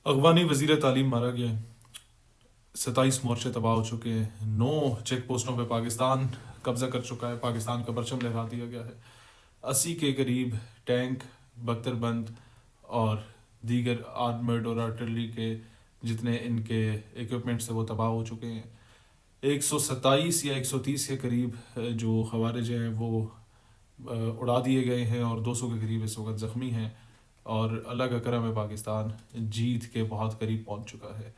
افغانی وزیر تعلیم مارا گیا ہے، 27 مورچے تباہ ہو چکے ہیں، 9 چیک پوسٹوں پہ پاکستان قبضہ کر چکا ہے، پاکستان کا پرچم لہرا دیا گیا ہے، 80 کے قریب ٹینک، بختر بند اور دیگر آرمرڈ اور آرٹلری کے جتنے ان کے ایکوپمنٹس ہیں وہ تباہ ہو چکے ہیں۔ 127 یا 130 کے قریب جو خوارج ہیں وہ اڑا دیے گئے ہیں اور 200 کے قریب اس وقت زخمی ہیں، اور اللہ کا کرم ہے پاکستان جیت کے بہت قریب پہنچ چکا ہے۔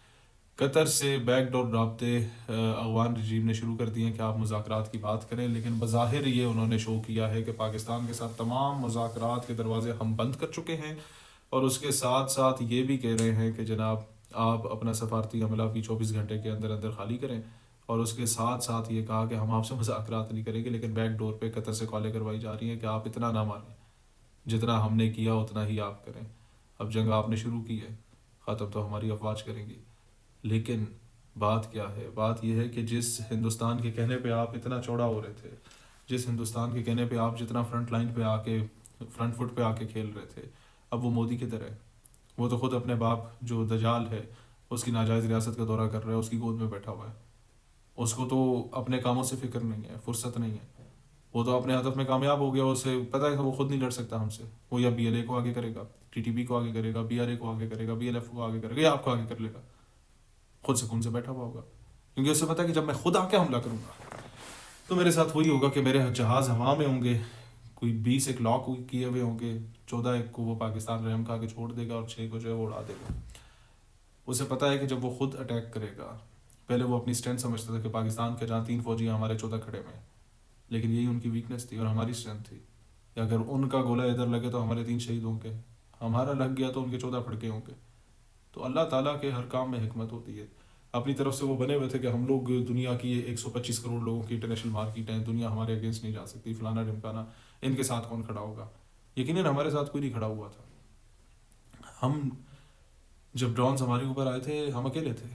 قطر سے بیک ڈور رابطے افغان رجیم نے شروع کر دیے ہیں کہ آپ مذاکرات کی بات کریں، لیکن بظاہر یہ انہوں نے شو کیا ہے کہ پاکستان کے ساتھ تمام مذاکرات کے دروازے ہم بند کر چکے ہیں، اور اس کے ساتھ ساتھ یہ بھی کہہ رہے ہیں کہ جناب آپ اپنا سفارتی عملہ بھی 24 گھنٹے کے اندر اندر خالی کریں، اور اس کے ساتھ ساتھ یہ کہا کہ ہم آپ سے مذاکرات نہیں کریں گے، لیکن بیک ڈور پہ قطر سے کالیں کروائی جا رہی ہیں کہ آپ اتنا نہ مانیں، جتنا ہم نے کیا اتنا ہی آپ کریں، اب جنگ آپ نے شروع کی ہے، ختم تو ہماری افواج کریں گی۔ لیکن بات کیا ہے؟ بات یہ ہے کہ جس ہندوستان کے کہنے پہ آپ اتنا چوڑا ہو رہے تھے، جس ہندوستان کے کہنے پہ آپ جتنا فرنٹ لائن پہ آ کے فرنٹ فٹ پہ آ کے کھیل رہے تھے، اب وہ مودی کی طرح ہے۔ وہ تو خود اپنے باپ جو دجال ہے اس کی ناجائز ریاست کا دورہ کر رہا ہے، اس کی گود میں بیٹھا ہوا ہے، اس کو تو اپنے کاموں سے فکر نہیں ہے، فرصت نہیں ہے، وہ تو اپنے ہدف میں کامیاب ہو گیا، اسے پتہ ہے کہ وہ خود نہیں لڑ سکتا ہم سے، وہ یا بی ایل اے کو آگے کرے گا، ٹی ٹی پی کو آگے کرے گا، بی آر اے کو آگے کرے گا، بی ایل ایف کو آگے کرے گا، یا آپ کو آگے کر لے گا، خود سکون سے بیٹھا ہوا ہوگا، کیونکہ اسے پتہ ہے کہ جب میں خود آ کے حملہ کروں گا تو میرے ساتھ وہی ہوگا کہ میرے جہاز ہوا میں ہوں گے، کوئی 20 ایک لاک کیے ہوئے ہوں گے، 14 ایک کو وہ پاکستان رحم کھا کے چھوڑ دے گا، اور 6 کو جو ہے وہ اڑا دے گا۔ اسے پتہ ہے کہ جب وہ خود اٹیک کرے گا، پہلے وہ اپنی اسٹرینتھ سمجھتا تھا کہ پاکستان کے جہاں 3 فوجی ہیں ہمارے 14 کھڑے ہوئے ہیں، لیکن یہی ان کی ویکنس تھی اور ہماری اسٹرینتھ تھی کہ اگر ان کا گولہ ادھر لگے تو ہمارے 3 شہید ہوں گے، ہمارا لگ گیا تو ان کے 14 پھڑکے ہوں گے۔ تو اللہ تعالیٰ کے ہر کام میں حکمت ہوتی ہے۔ اپنی طرف سے وہ بنے ہوئے تھے کہ ہم لوگ دنیا کی 125 کروڑ لوگوں کی انٹرنیشنل مارکیٹ ہیں، دنیا ہمارے اگینسٹ نہیں جا سکتی، فلانا ڈھمکانا، ان کے ساتھ کون کھڑا ہوگا؟ یقیناً ہمارے ساتھ کوئی نہیں کھڑا ہوا تھا۔ ہم جب ڈرونز ہمارے اوپر آئے تھے ہم اکیلے تھے،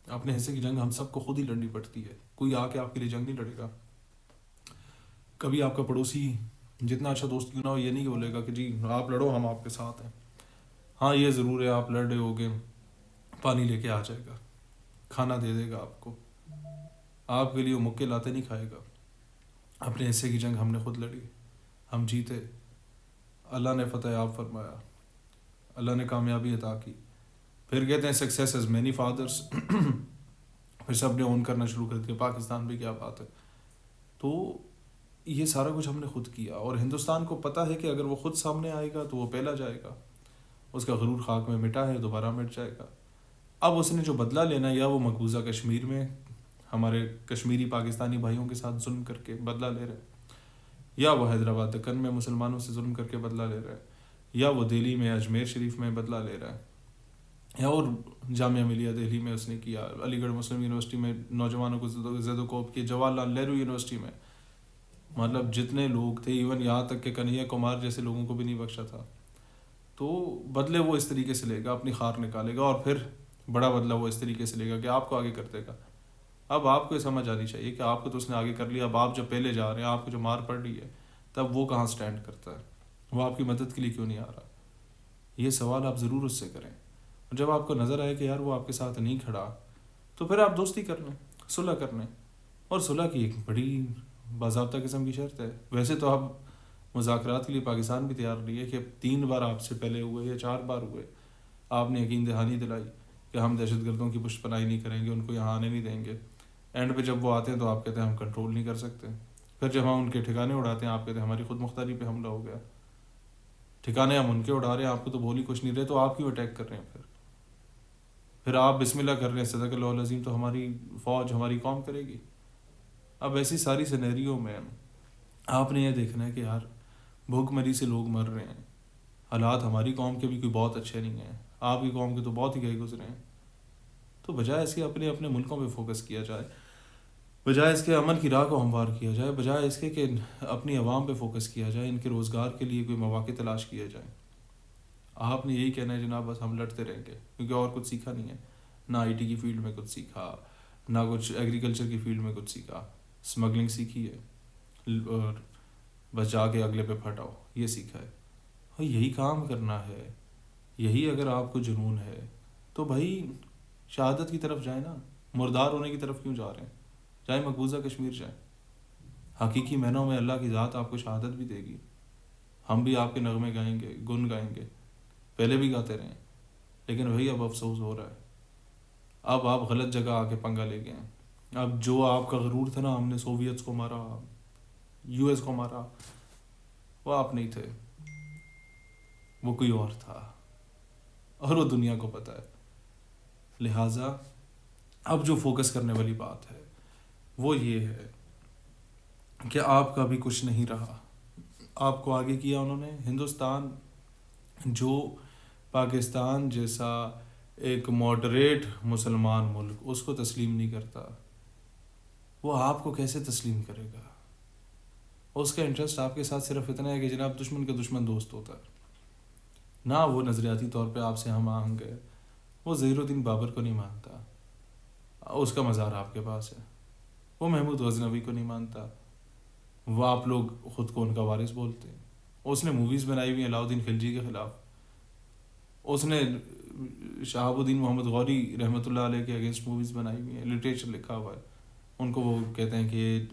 اپنے حصے کی جنگ ہم سب کو خود ہی لڑنی پڑتی ہے، کوئی آ کے آپ کے لیے جنگ نہیں لڑے گا۔ کبھی آپ کا پڑوسی جتنا اچھا دوست کیوں نہ ہو یہ نہیں بولے گا کہ جی آپ لڑو ہم آپ کے ساتھ ہیں۔ ہاں یہ ضرور ہے، آپ لڑ رہے ہوگے، پانی لے کے آ جائے گا، کھانا دے دے گا آپ کو، آپ کے لیے وہ مکے لاتے نہیں کھائے گا۔ اپنے حصے کی جنگ ہم نے خود لڑی، ہم جیتے، اللہ نے فتح یاب فرمایا، اللہ نے کامیابی عطا کی۔ پھر کہتے ہیں سکسیس از مینی فادرس، پھر سب نے اون کرنا شروع کر دیا، پاکستان بھی کیا بات ہے۔ تو یہ سارا کچھ ہم نے خود کیا، اور ہندوستان کو پتہ ہے کہ اگر وہ خود سامنے آئے گا تو وہ پہلا جائے گا، اس کا غرور خاک میں مٹا ہے، دوبارہ مٹ جائے گا۔ اب اس نے جو بدلہ لینا ہے، یا وہ مقبوضہ کشمیر میں ہمارے کشمیری پاکستانی بھائیوں کے ساتھ ظلم کر کے بدلہ لے رہے ہیں، یا وہ حیدرآباد دکن میں مسلمانوں سے ظلم کر کے بدلہ لے رہا ہے، یا وہ دہلی میں اجمیر شریف میں بدلہ لے رہا ہے، یا اور جامعہ ملیہ دہلی میں اس نے کیا، علی گڑھ مسلم یونیورسٹی میں نوجوانوں کو زد و کوب کیا، جواہر لال نہرو یونیورسٹی میں، مطلب جتنے لوگ تھے، ایون یہاں تک کہ کنہیا کمار جیسے لوگوں کو بھی نہیں بخشا تھا۔ تو بدلے وہ اس طریقے سے لے گا، اپنی خار نکالے گا، اور پھر بڑا بدلہ وہ اس طریقے سے لے گا کہ آپ کو آگے کر دے گا۔ اب آپ کو یہ سمجھ آنی چاہیے کہ آپ کو تو اس نے آگے کر لیا، اب آپ جب پہلے جا رہے ہیں، آپ کو جو مار پڑ رہی ہے، تب وہ کہاں سٹینڈ کرتا ہے؟ وہ آپ کی مدد کے لیے کیوں نہیں آ رہا؟ یہ سوال آپ ضرور اس سے کریں، اور جب آپ کو نظر آئے کہ یار وہ آپ کے ساتھ نہیں کھڑا، تو پھر آپ دوستی کر لیں، صلح کر لیں، اور صلح کی ایک بڑی باضابطہ قسم کی شرط ہے۔ ویسے تو اب مذاکرات کے لیے پاکستان بھی تیار نہیں ہے، کہ 3 بار آپ سے پہلے ہوئے یا 4 بار ہوئے، آپ نے یقین دہانی دلائی کہ ہم دہشت گردوں کی پشت پناہی نہیں کریں گے، ان کو یہاں آنے نہیں دیں گے۔ اینڈ پہ جب وہ آتے ہیں تو آپ کہتے ہیں ہم کنٹرول نہیں کر سکتے، پھر جب ہم ان کے ٹھکانے اڑاتے ہیں آپ کہتے ہیں ہماری خود مختاری پہ حملہ ہو گیا۔ ٹھکانے ہم ان کے اڑا رہے ہیں، آپ کو تو بول ہی کچھ نہیں رہے، تو آپ کیوں اٹیک کر رہے ہیں؟ پھر آپ بسم اللہ کر رہے ہیں، صدق اللہ العظیم، تو ہماری فوج ہماری قوم کرے گی۔ اب ایسی ساری سینیریو میں آپ نے یہ دیکھنا ہے کہ یار بھوک مری سے لوگ مر رہے ہیں، حالات ہماری قوم کے بھی کوئی بہت اچھے نہیں ہیں، آپ کی قوم کے تو بہت ہی گئے گزرے ہیں، تو بجائے اس کے اپنے اپنے ملکوں پہ فوکس کیا جائے، بجائے اس کے امن کی راہ کو ہموار کیا جائے، بجائے اس کے کہ اپنی عوام پہ فوکس کیا جائے، ان کے روزگار کے لیے کوئی مواقع تلاش کیے جائیں۔ آپ نے یہی کہنا ہے جناب بس ہم لڑتے رہیں گے، کیونکہ اور کچھ سیکھا نہیں ہے، نہ آئی ٹی کی فیلڈ میں کچھ سیکھا، نہ کچھ ایگریکلچر کی فیلڈ میں کچھ سیکھا، اسمگلنگ سیکھی ہے، اور بس جا کے اگلے پہ پھٹاؤ، یہ سیکھا ہے۔ اور یہی کام کرنا ہے، یہی اگر آپ کو جنون ہے تو بھائی شہادت کی طرف جائیں نا, مردار ہونے کی طرف کیوں جا رہے ہیں؟ جائیں مقبوضہ کشمیر جائیں. حقیقی معنوں میں اللہ کی ذات آپ کو شہادت بھی دے گی. ہم بھی آپ کے نغمے گائیں گے, گن گائیں گے, پہلے بھی گاتے رہے ہیں, لیکن وہی اب افسوس ہو رہا ہے. اب آپ غلط جگہ آ کے پنگا لے گئے ہیں. اب جو آپ کا غرور تھا نا, ہم نے سوویتس کو مارا, یو ایس کو مارا, وہ آپ نہیں تھے, وہ کوئی اور تھا, اور وہ دنیا کو پتہ ہے. لہٰذا اب جو فوکس کرنے والی بات ہے وہ یہ ہے کہ آپ کا بھی کچھ نہیں رہا. آپ کو آگے کیا انہوں نے. ہندوستان جو پاکستان جیسا ایک ماڈریٹ مسلمان ملک اس کو تسلیم نہیں کرتا, وہ آپ کو کیسے تسلیم کرے گا؟ اس کا انٹرسٹ آپ کے ساتھ صرف اتنا ہے کہ جناب دشمن کا دشمن دوست ہوتا ہے. نہ وہ نظریاتی طور پہ آپ سے ہم آہنگ ہے. وہ ظہیر الدین بابر کو نہیں مانتا, اس کا مزار آپ کے پاس ہے. وہ محمود غزنوی کو نہیں مانتا, وہ آپ لوگ خود کو ان کا وارث بولتے ہیں. اس نے موویز بنائی ہوئی ہیں علاؤدین خلجی کے خلاف. اس نے شہاب الدین محمد غوری رحمۃ اللہ علیہ کے اگینسٹ موویز بنائی ہوئی ہیں, لٹریچر لکھا ہوا ہے. ان کو وہ کہتے ہیں کہ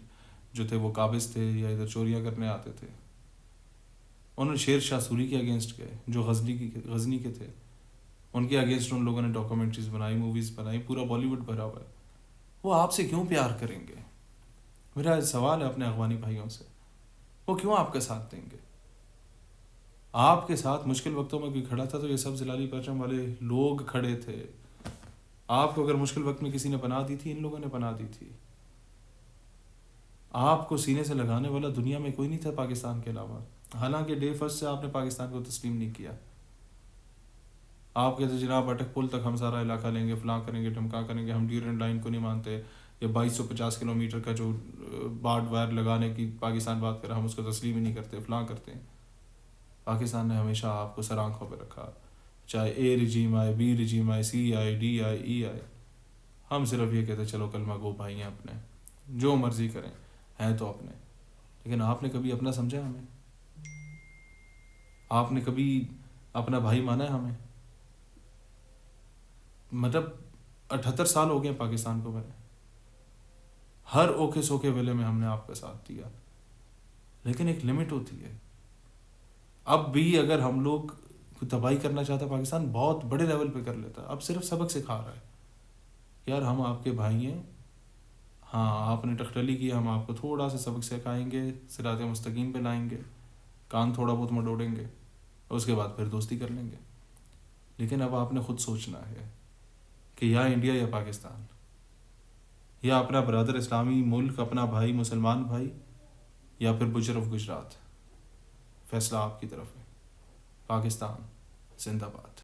جو تھے وہ قابض تھے یا ادھر چوریاں کرنے آتے تھے. انہوں نے شیر شاہ سوری کے اگینسٹ گئے جو غزنی کے تھے, ان کے اگینسٹ ان لوگوں نے ڈاکومنٹریز بنائی, موویز بنائی, پورا بالی ووڈ بھرا ہوا ہے. وہ آپ سے کیوں پیار کریں گے؟ میرا سوال ہے اپنے افغانی بھائیوں سے, وہ کیوں آپ کا ساتھ دیں گے؟ آپ کے ساتھ مشکل وقتوں میں کوئی کھڑا تھا تو یہ سب زلالی پرچم والے لوگ کھڑے تھے. آپ کو اگر مشکل وقت میں کسی نے پناہ دی تھی, ان لوگوں نے پناہ دی تھی. آپ کو سینے سے لگانے والا دنیا میں کوئی نہیں تھا پاکستان کے علاوہ. حالانکہ ڈے فرسٹ سے آپ نے پاکستان کو تسلیم نہیں کیا. آپ کہتے جناب اٹک پل تک ہم سارا علاقہ لیں گے, فلاں کریں گے, ڈھمکا کریں گے, ہم ڈیورنٹ لائن کو نہیں مانتے, یہ 2250 کلومیٹر کا جو بارڈ وائر لگانے کی پاکستان بات کر رہا, ہم اس کو تسلیم ہی نہیں کرتے, فلاں کرتے ہیں. پاکستان نے ہمیشہ آپ کو سر آنکھوں پہ رکھا, چاہے اے رجیم آئے, بی رجیم آئے, سی آئے, ڈی آئے, ای آئے. ہم صرف یہ کہتے چلو کلمہ گو بھائی ہیں اپنے, جو مرضی کریں, ہیں تو اپنے. لیکن آپ نے کبھی اپنا سمجھا ہمیں؟ آپ نے کبھی اپنا بھائی مانا ہے ہمیں؟ مطلب 78 سال ہو گئے پاکستان کو بنے, ہر اوکے سوکے ویلے میں ہم نے آپ کا ساتھ دیا, لیکن ایک لمٹ ہوتی ہے. اب بھی اگر ہم لوگ کوئی تباہی کرنا چاہتا پاکستان بہت بڑے لیول پہ کر لیتا. اب صرف سبق سکھا رہا ہے, یار ہم آپ کے بھائی ہیں, ہاں آپ نے ٹکٹلی کی, ہم آپ کو تھوڑا سا سبق سکھائیں گے, صراط مستقیم پہ لائیں گے, کان تھوڑا بہت مڈوڑیں گے, اس کے بعد پھر دوستی کر لیں گے. لیکن اب آپ نے خود سوچنا ہے کہ یا انڈیا یا پاکستان, یا اپنا برادر اسلامی ملک, اپنا بھائی مسلمان بھائی, یا پھر بجر آف گجرات. فیصلہ آپ کی طرف ہے. پاکستان زندہ باد.